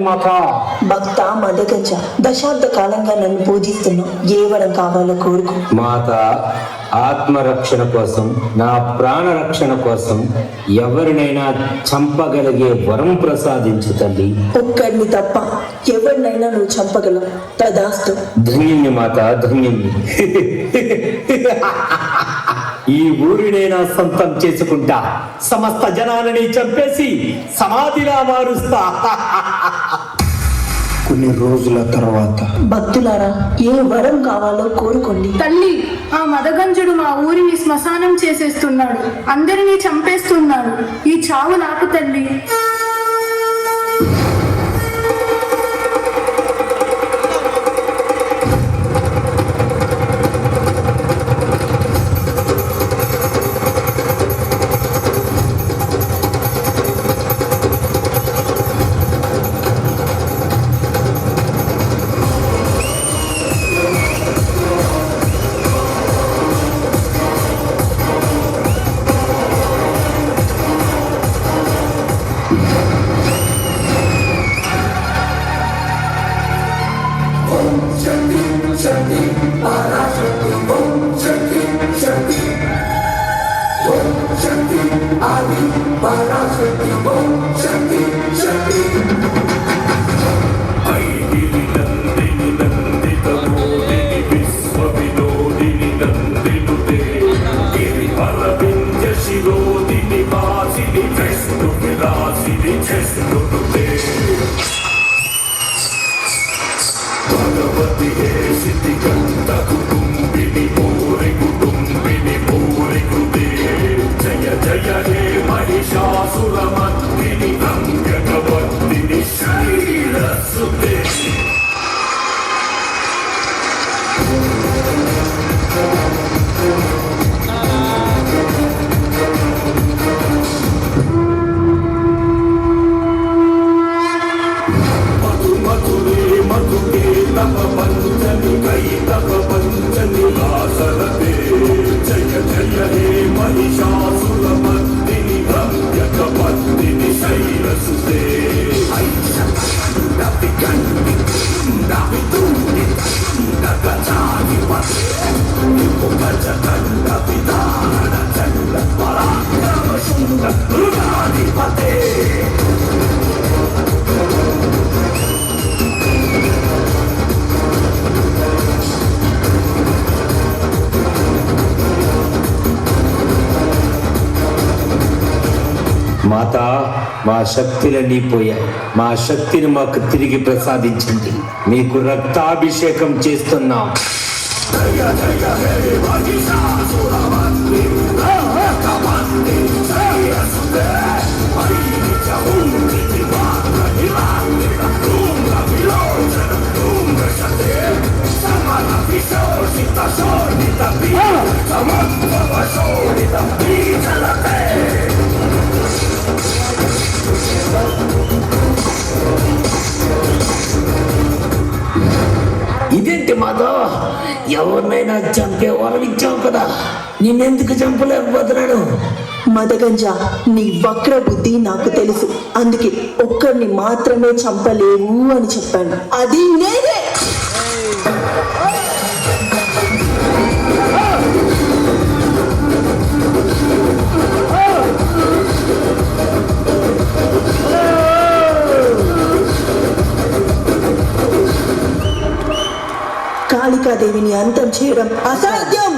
మాతా భక్త మదగజ దశాబ్ద కాలంగా నన్ను పూజిస్తున్నావు. ఏ వరం కావాలో కోరుకు. మాత, ఆత్మరక్షణ కోసం, నా ప్రాణ రక్షణ కోసం ఎవరినైనా చంపగలిగే వరం ప్రసాదించు తల్లి. ఒక్కడిని తప్ప ఎవరినైనా నువ్వు చంపగలవు. తదాస్తు. ధన్యుని మాత, ధన్యుని. ఈ ఊరినైనా సొంతం చేసుకుంటా, సమస్త జనాలని చంపేసి సమాధిలా మారుస్తా. కొన్ని రోజుల తర్వాత భక్తులారా, ఏ వరం కావాలో కోరుకోండి. తల్లి, ఆ మదగంజుడు మా ఊరిని శ్మశానం చేసేస్తున్నాడు. అందరినీ చంపేస్తున్నాడు. ఈ చావు నాకు తల్లి. మాతా, మా శక్తులన్నీ పోయాయి. మా శక్తిని మాకు తిరిగి ప్రసాదించండి. మీకు రక్తాభిషేకం చేస్తున్నాం. ఇదేంటి మాధవ్, ఎవరినైనా చంపే వరం ఇచ్చావు కదా, నిన్నెందుకు చంపలేకపోతున్నాను? మదగంజ, నీ వక్ర బుద్ధి నాకు తెలుసు. అందుకే ఒక్కడిని మాత్రమే చంపలేవు అని చెప్పాను. అది నేనే. కాళికాదేవిని అంతం చేయడం అసాధ్యం.